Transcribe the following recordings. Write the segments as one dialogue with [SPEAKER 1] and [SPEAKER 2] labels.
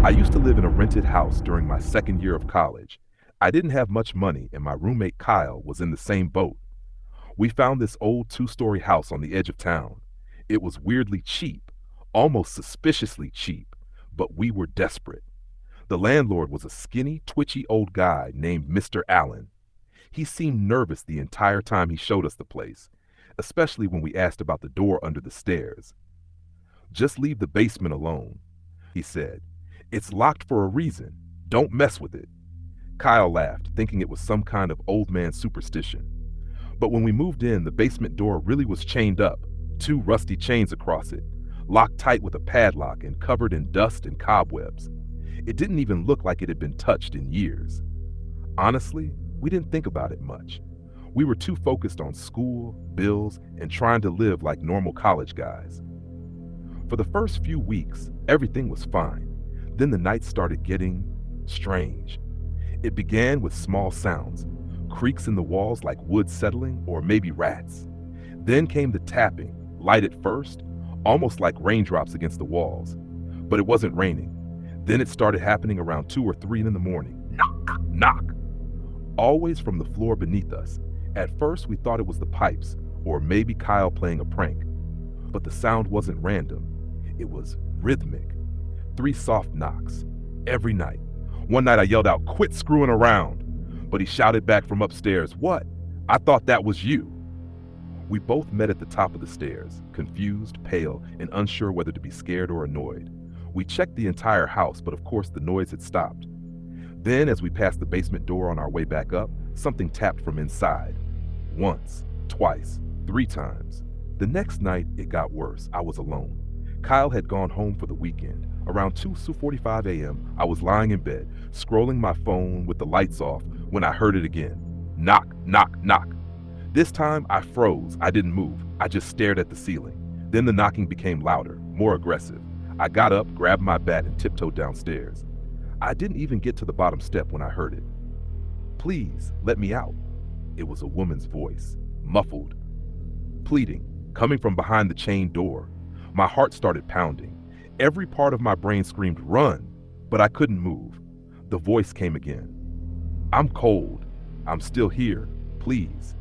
[SPEAKER 1] I used to live in a rented house during my second year of college. I didn't have much money, and my roommate Kyle was in the same boat. We found this old two-story house on the edge of town. It was weirdly cheap, almost suspiciously cheap, but we were desperate. The landlord was a skinny, twitchy old guy named Mr. Allen. He seemed nervous the entire time he showed us the place, especially when we asked about the door under the stairs. "Just leave the basement alone," he said. "It's locked for a reason. Don't mess with it." Kyle laughed, thinking it was some kind of old man superstition. But when we moved in, the basement door really was chained up, two rusty chains across it, locked tight with a padlock and covered in dust and cobwebs. It didn't even look like it had been touched in years. Honestly, we didn't think about it much. We were too focused on school, bills, and trying to live like normal college guys. For the first few weeks, everything was fine. Then the nights started getting strange. It began with small sounds, creaks in the walls like wood settling or maybe rats. Then came the tapping, light at first, almost like raindrops against the walls. But it wasn't raining. Then it started happening around 2 or 3 in the morning. Knock, knock. Always from the floor beneath us. At first we thought it was the pipes, or maybe Kyle playing a prank. But the sound wasn't random. It was rhythmic. 3 soft knocks. Every night. One night I yelled out, "Quit screwing around." But he shouted back from upstairs, "What? I thought that was you." We both met at the top of the stairs, confused, pale, and unsure whether to be scared or annoyed. We checked the entire house, but of course the noise had stopped. Then, as we passed the basement door on our way back up, something tapped from inside. Once, twice, 3 times. The next night, it got worse. I was alone. Kyle had gone home for the weekend. Around 2:45 a.m., I was lying in bed, scrolling my phone with the lights off, when I heard it again. Knock, knock, knock. This time, I froze. I didn't move. I just stared at the ceiling. Then the knocking became louder, more aggressive. I got up, grabbed my bat, and tiptoed downstairs. I didn't even get to the bottom step when I heard it. "Please, let me out." It was a woman's voice, muffled, pleading, coming from behind the chained door. My heart started pounding. Every part of my brain screamed, "Run!" But I couldn't move. The voice came again. "I'm cold. I'm still here. Please."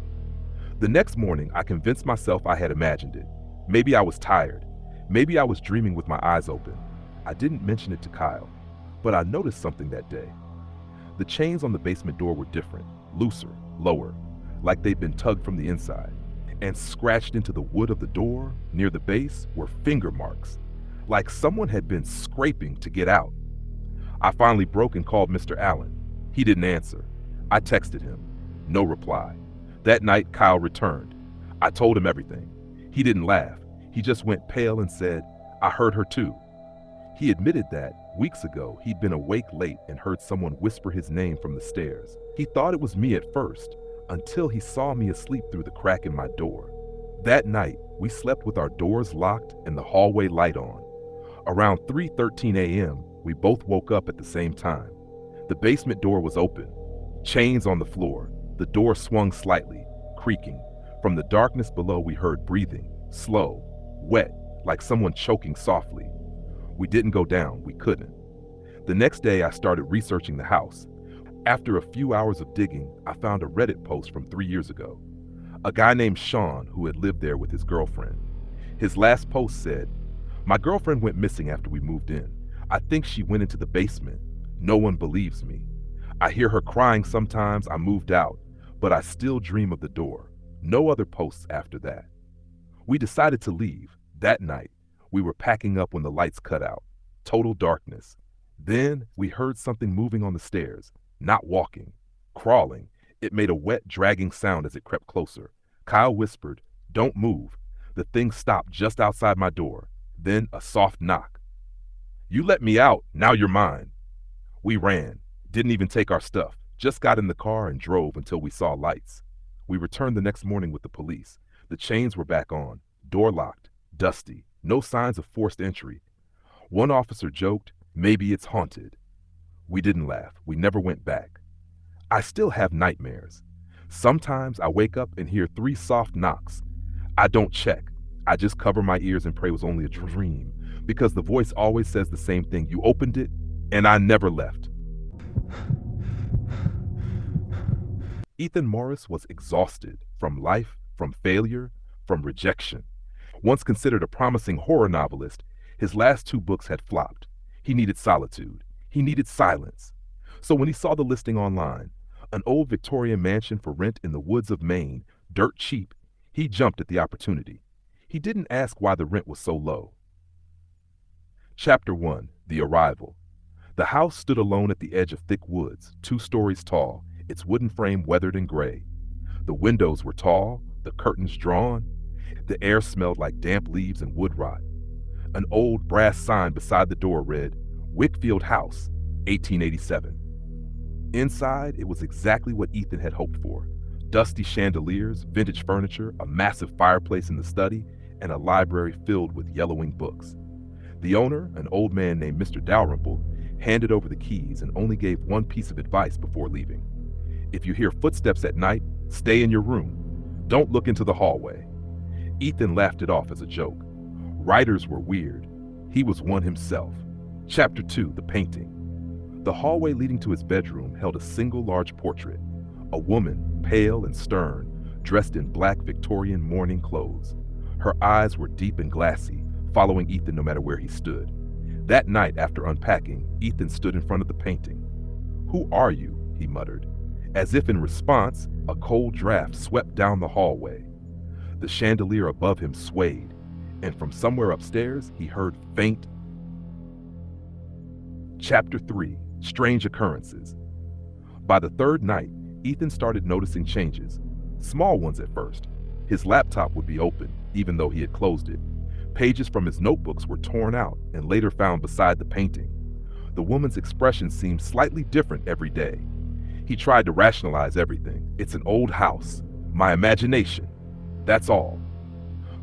[SPEAKER 1] The next morning, I convinced myself I had imagined it. Maybe I was tired. Maybe I was dreaming with my eyes open. I didn't mention it to Kyle, but I noticed something that day. The chains on the basement door were different, looser, lower, like they'd been tugged from the inside. And scratched into the wood of the door, near the base, were finger marks, like someone had been scraping to get out. I finally broke and called Mr. Allen. He didn't answer. I texted him. No reply. That night, Kyle returned. I told him everything. He didn't laugh. He just went pale and said, "I heard her too." He admitted that, weeks ago, he'd been awake late and heard someone whisper his name from the stairs. He thought it was me at first, until he saw me asleep through the crack in my door. That night, we slept with our doors locked and the hallway light on. Around 3:13 a.m., we both woke up at the same time. The basement door was open, chains on the floor. The door swung slightly, creaking. From the darkness below, we heard breathing, slow, wet, like someone choking softly. We didn't go down. We couldn't. The next day, I started researching the house. After a few hours of digging, I found a Reddit post from 3 years ago. A guy named Sean who had lived there with his girlfriend. His last post said, "My girlfriend went missing after we moved in. I think she went into the basement. No one believes me. I hear her crying sometimes. I moved out, but I still dream of the door." No other posts after that. We decided to leave. That night, we were packing up when the lights cut out. Total darkness. Then we heard something moving on the stairs. Not walking, crawling. It made a wet, dragging sound as it crept closer. Kyle whispered, "Don't move." The thing stopped just outside my door. Then a soft knock. "You let me out. Now you're mine." We ran. Didn't even take our stuff. Just got in the car and drove until we saw lights. We returned the next morning with the police. The chains were back on, door locked, dusty, no signs of forced entry. One officer joked, "Maybe it's haunted." We didn't laugh. We never went back. I still have nightmares. Sometimes I wake up and hear 3 soft knocks. I don't check. I just cover my ears and pray it was only a dream, because the voice always says the same thing. "You opened it And I never left. Ethan Morris was exhausted from life, from failure, from rejection. Once considered a promising horror novelist, his last two books had flopped. He needed solitude. He needed silence. So when he saw the listing online, an old Victorian mansion for rent in the woods of Maine, dirt cheap, he jumped at the opportunity. He didn't ask why the rent was so low. Chapter 1: The Arrival. The house stood alone at the edge of thick woods, 2 stories tall, its wooden frame weathered and gray. The windows were tall, the curtains drawn. The air smelled like damp leaves and wood rot. An old brass sign beside the door read, "Wickfield House, 1887. Inside, it was exactly what Ethan had hoped for. Dusty chandeliers, vintage furniture, a massive fireplace in the study, and a library filled with yellowing books. The owner, an old man named Mr. Dalrymple, handed over the keys and only gave one piece of advice before leaving. If you hear footsteps at night, stay in your room. Don't look into the hallway. Ethan laughed it off as a joke. Writers were weird. He was one himself. Chapter 2: The Painting. The hallway leading to his bedroom held a single large portrait. A woman, pale and stern, dressed in black Victorian mourning clothes. Her eyes were deep and glassy, following Ethan no matter where he stood. That night, after unpacking, Ethan stood in front of the painting. "Who are you?" he muttered. As if in response, a cold draft swept down the hallway. The chandelier above him swayed, and from somewhere upstairs, he heard faint. Chapter 3: Strange Occurrences. By the third night, Ethan started noticing changes. Small ones at first. His laptop would be open, even though he had closed it. Pages from his notebooks were torn out and later found beside the painting. The woman's expression seemed slightly different every day. He tried to rationalize everything. It's an old house. My imagination. That's all.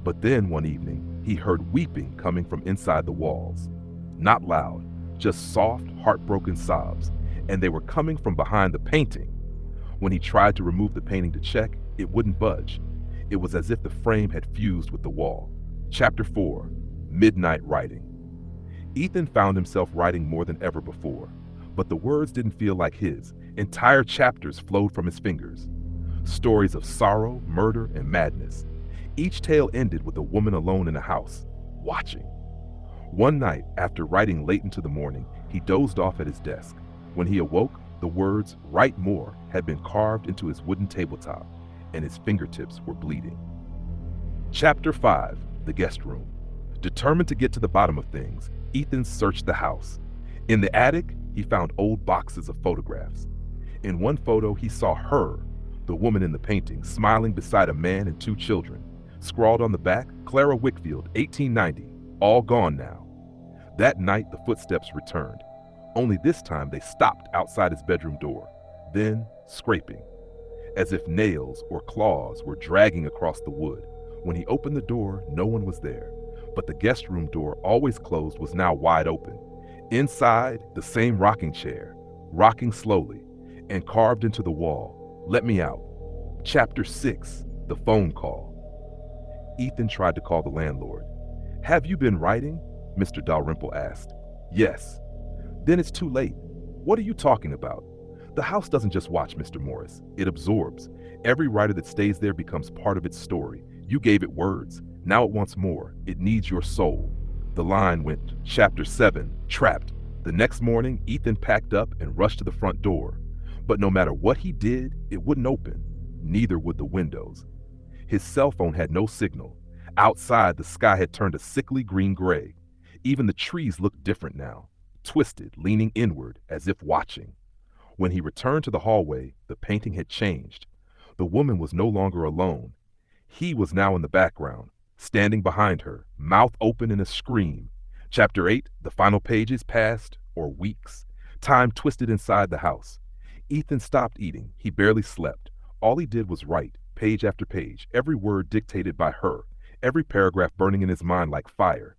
[SPEAKER 1] But then one evening, he heard weeping coming from inside the walls. Not loud, just soft, heartbroken sobs, and they were coming from behind the painting. When he tried to remove the painting to check, it wouldn't budge. It was as if the frame had fused with the wall. Chapter 4: Midnight Writing. Ethan found himself writing more than ever before, but the words didn't feel like his. Entire chapters flowed from his fingers. Stories of sorrow, murder, and madness. Each tale ended with a woman alone in a house, watching. One night, after writing late into the morning, he dozed off at his desk. When he awoke, the words "Write More" had been carved into his wooden tabletop, and his fingertips were bleeding. Chapter 5: The Guest Room. Determined to get to the bottom of things, Ethan searched the house. In the attic, he found old boxes of photographs. In one photo, he saw her, the woman in the painting, smiling beside a man and 2 children. Scrawled on the back, "Clara Wickfield, 1890, all gone now." That night, the footsteps returned. Only this time, they stopped outside his bedroom door. Then, scraping, as if nails or claws were dragging across the wood. When he opened the door, no one was there. But the guest room door, always closed, was now wide open. Inside, the same rocking chair, rocking slowly, and carved into the wall, "Let me out." Chapter 6: The Phone Call. Ethan tried to call the landlord. "Have you been writing?" Mr. Dalrymple asked. "Yes." "Then it's too late." "What are you talking about?" "The house doesn't just watch, Mr. Morris. It absorbs. Every writer that stays there becomes part of its story. You gave it words. Now it wants more. It needs your soul." The line went. Chapter 7: Trapped. The next morning, Ethan packed up and rushed to the front door. But no matter what he did, it wouldn't open. Neither would the windows. His cell phone had no signal. Outside, the sky had turned a sickly green-gray. Even the trees looked different now, twisted, leaning inward, as if watching. When he returned to the hallway, the painting had changed. The woman was no longer alone. He was now in the background, standing behind her, mouth open in a scream. Chapter 8: The final pages passed, or weeks. Time twisted inside the house. Ethan stopped eating. He barely slept. All he did was write, page after page, every word dictated by her, every paragraph burning in his mind like fire.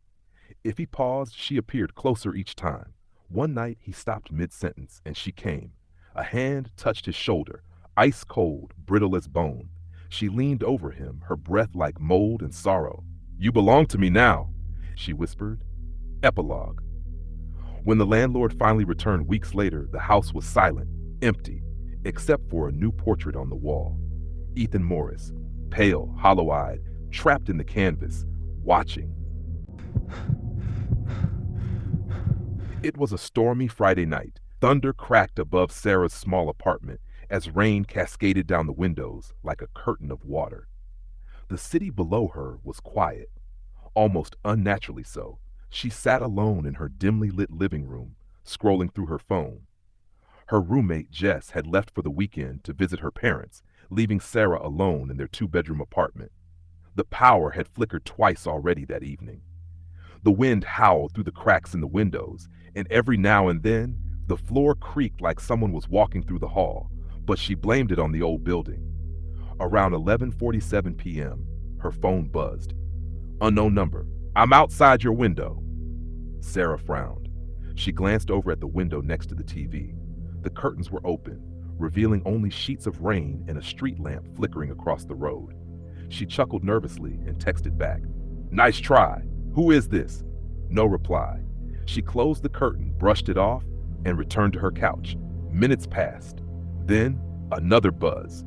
[SPEAKER 1] If he paused, she appeared closer each time. One night, he stopped mid-sentence, and she came. A hand touched his shoulder, ice cold, brittle as bone. She leaned over him, her breath like mold and sorrow. "You belong to me now," she whispered. Epilogue. When the landlord finally returned weeks later, the house was silent, empty, except for a new portrait on the wall. Ethan Morris, pale, hollow-eyed, trapped in the canvas, watching. It was a stormy Friday night. Thunder cracked above Sarah's small apartment as rain cascaded down the windows like a curtain of water. The city below her was quiet, almost unnaturally so. She sat alone in her dimly lit living room, scrolling through her phone. Her roommate, Jess, had left for the weekend to visit her parents, leaving Sarah alone in their two-bedroom apartment. The power had flickered twice already that evening. The wind howled through the cracks in the windows, and every now and then, the floor creaked like someone was walking through the hall, but she blamed it on the old building. Around 11:47 p.m., her phone buzzed. Unknown number. I'm outside your window. Sarah frowned. She glanced over at the window next to the TV. The curtains were open, revealing only sheets of rain and a street lamp flickering across the road. She chuckled nervously and texted back. Nice try. Who is this? No reply. She closed the curtain, brushed it off, and returned to her couch. Minutes passed. Then, another buzz.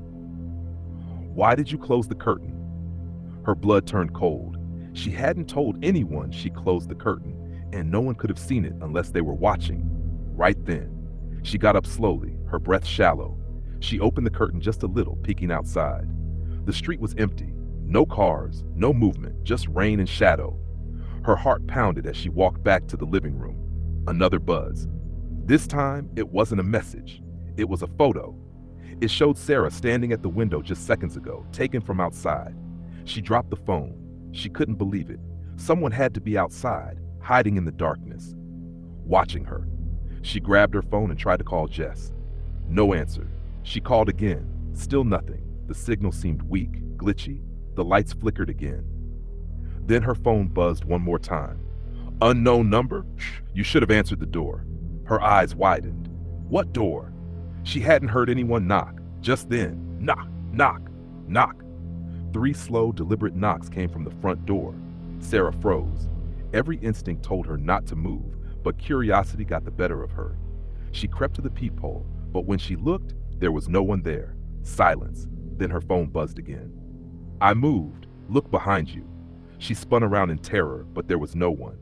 [SPEAKER 1] Why did you close the curtain? Her blood turned cold. She hadn't told anyone she closed the curtain, and no one could have seen it unless they were watching. Right then, she got up slowly, her breath shallow. She opened the curtain just a little, peeking outside. The street was empty. No cars, no movement, just rain and shadow. Her heart pounded as she walked back to the living room. Another buzz. This time, it wasn't a message. It was a photo. It showed Sarah standing at the window just seconds ago, taken from outside. She dropped the phone. She couldn't believe it. Someone had to be outside, hiding in the darkness, watching her. She grabbed her phone and tried to call Jess. No answer. She called again. Still nothing. The signal seemed weak, glitchy. The lights flickered again. Then her phone buzzed one more time. Unknown number? You should have answered the door. Her eyes widened. What door? She hadn't heard anyone knock. Just then, knock, knock, knock. 3 slow, deliberate knocks came from the front door. Sarah froze. Every instinct told her not to move, but curiosity got the better of her. She crept to the peephole, but when she looked, there was no one there. Silence. Then her phone buzzed again. I moved. Look behind you. She spun around in terror, but there was no one.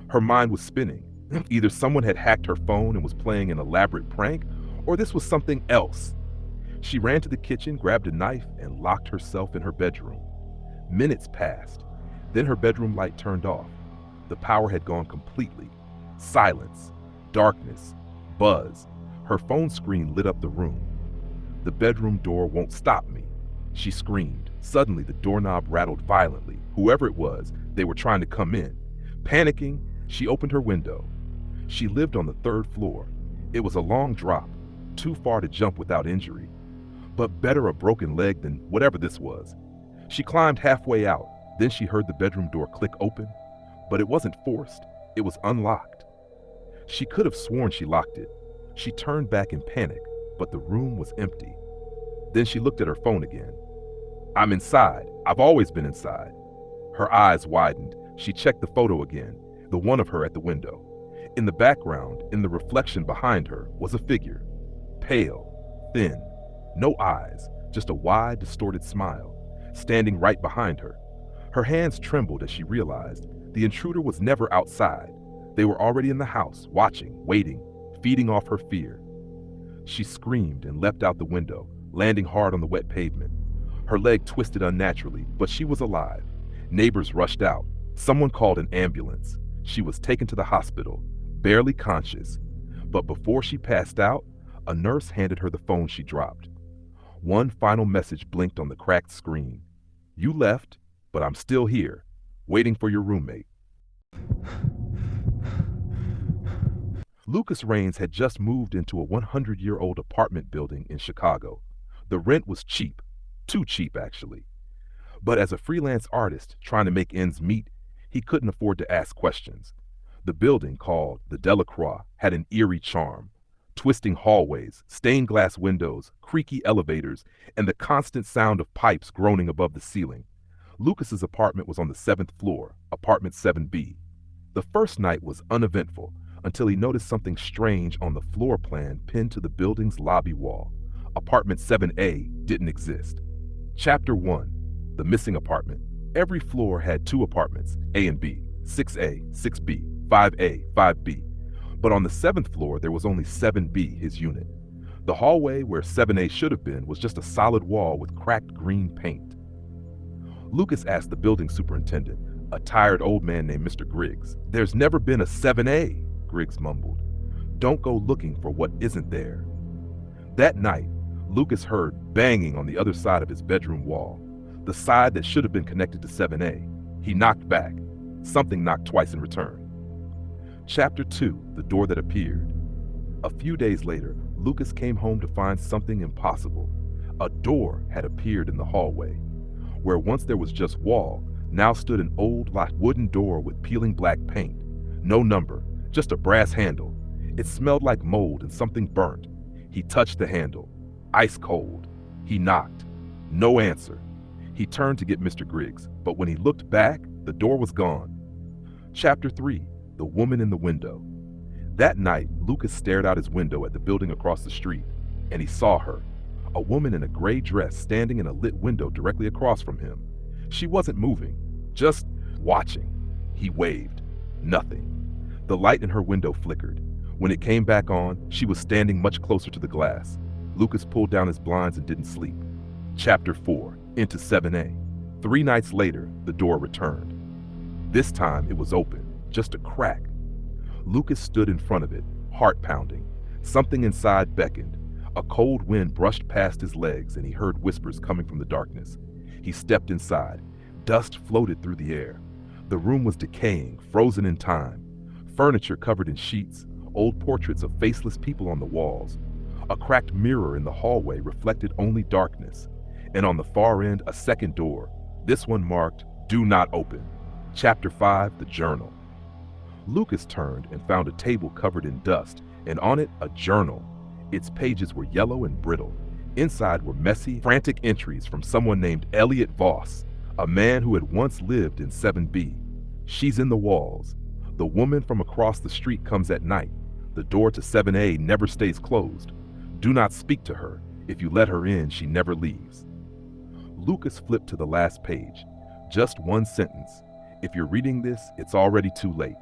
[SPEAKER 1] Her mind was spinning. Either someone had hacked her phone and was playing an elaborate prank, or this was something else. She ran to the kitchen, grabbed a knife, and locked herself in her bedroom. Minutes passed. Then her bedroom light turned off. The power had gone completely. Silence, darkness, buzz. Her phone screen lit up the room. The bedroom door won't stop me, she screamed. Suddenly, the doorknob rattled violently. Whoever it was, they were trying to come in. Panicking, she opened her window. She lived on the 3rd floor. It was a long drop, too far to jump without injury. But better a broken leg than whatever this was. She climbed halfway out. Then she heard the bedroom door click open. But it wasn't forced. It was unlocked. She could have sworn she locked it. She turned back in panic, but the room was empty. Then she looked at her phone again. I'm inside. I've always been inside. Her eyes widened. She checked the photo again, the one of her at the window. In the background, in the reflection behind her, was a figure. Pale, thin, no eyes, just a wide, distorted smile, standing right behind her. Her hands trembled as she realized the intruder was never outside. They were already in the house, watching, waiting, feeding off her fear. She screamed and leapt out the window, landing hard on the wet pavement. Her leg twisted unnaturally, but she was alive. Neighbors rushed out. Someone called an ambulance. She was taken to the hospital, barely conscious. But before she passed out, a nurse handed her the phone she dropped. One final message blinked on the cracked screen. You left, but I'm still here, waiting for your roommate. Lucas Raines had just moved into a 100-year-old apartment building in Chicago. The rent was cheap, too cheap actually. But as a freelance artist trying to make ends meet, he couldn't afford to ask questions. The building, called the Delacroix, had an eerie charm. Twisting hallways, stained glass windows, creaky elevators, and the constant sound of pipes groaning above the ceiling. Lucas's apartment was on the 7th floor, apartment 7B. The first night was uneventful. until he noticed something strange on the floor plan pinned to the building's lobby wall. Apartment 7A didn't exist. Chapter 1. The Missing Apartment. Every floor had two apartments, A and B, 6A, 6B, 5A, 5B. But on the 7th floor, there was only 7B, his unit. The hallway where 7A should have been was just a solid wall with cracked green paint. Lucas asked the building superintendent, a tired old man named Mr. Griggs. "There's never been a 7A, Griggs mumbled. "Don't go looking for what isn't there." That night, Lucas heard banging on the other side of his bedroom wall, the side that should have been connected to 7A. He knocked back. Something knocked twice in return. Chapter 2. The Door That Appeared. A few days later, Lucas came home to find something impossible. A door had appeared in the hallway. Where once there was just wall, now stood an old wooden door with peeling black paint. No number, just a brass handle. It smelled like mold and something burnt. He touched the handle. Ice cold. He knocked. No answer. He turned to get Mr. Griggs, but when he looked back, the door was gone. Chapter 3. The Woman in the Window. That night, Lucas stared out his window at the building across the street, and he saw her. A woman in a gray dress standing in a lit window directly across from him. She wasn't moving, just watching. He waved. Nothing. The light in her window flickered. When it came back on, she was standing much closer to the glass. Lucas pulled down his blinds and didn't sleep. Chapter 4. Into 7A. 3 nights later, the door returned. This time it was open, just a crack. Lucas stood in front of it, heart pounding. Something inside beckoned. A cold wind brushed past his legs and he heard whispers coming from the darkness. He stepped inside. Dust floated through the air. The room was decaying, frozen in time. Furniture covered in sheets, old portraits of faceless people on the walls. A cracked mirror in the hallway reflected only darkness. And on the far end, a second door, this one marked, "Do Not Open." Chapter 5. The Journal. Lucas turned and found a table covered in dust, and on it, a journal. Its pages were yellow and brittle. Inside were messy, frantic entries from someone named Elliot Voss, a man who had once lived in 7B. She's in the walls. The woman from across the street comes at night. The door to 7A never stays closed. Do not speak to her. If you let her in, she never leaves. Lucas flipped to the last page. Just one sentence. If you're reading this, it's already too late.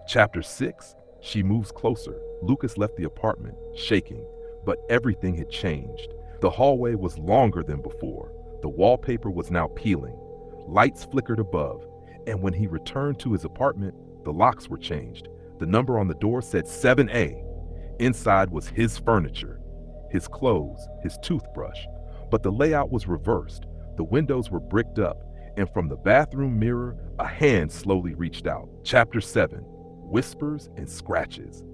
[SPEAKER 1] Chapter 6. She moves closer. Lucas left the apartment, shaking, but everything had changed. The hallway was longer than before. The wallpaper was now peeling. Lights flickered above, and when he returned to his apartment, the locks were changed. The number on the door said 7A. Inside was his furniture, his clothes, his toothbrush, but the layout was reversed. The windows were bricked up, and from the bathroom mirror, a hand slowly reached out. Chapter 7. Whispers and Scratches.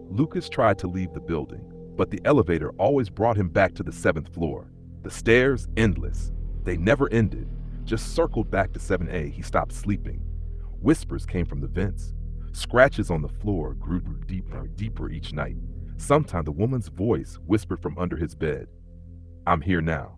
[SPEAKER 1] Lucas tried to leave the building, but the elevator always brought him back to the 7th floor. The stairs, endless. They never ended. Just circled back to 7A, he stopped sleeping. Whispers came from the vents. Scratches on the floor grew deeper each night. Sometimes the woman's voice whispered from under his bed. "I'm here now."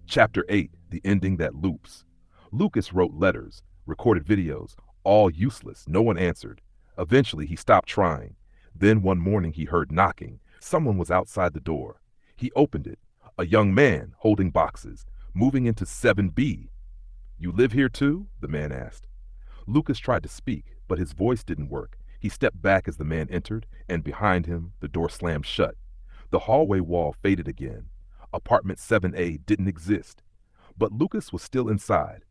[SPEAKER 1] Chapter 8. The Ending That Loops. Lucas wrote letters, recorded videos, all useless. No one answered. Eventually, he stopped trying. Then one morning he heard knocking. Someone was outside the door. He opened it. A young man holding boxes, moving into 7B. "You live here too?" the man asked. Lucas tried to speak, but his voice didn't work. He stepped back as the man entered, and behind him, the door slammed shut. The hallway wall faded again. Apartment 7A didn't exist. But Lucas was still inside.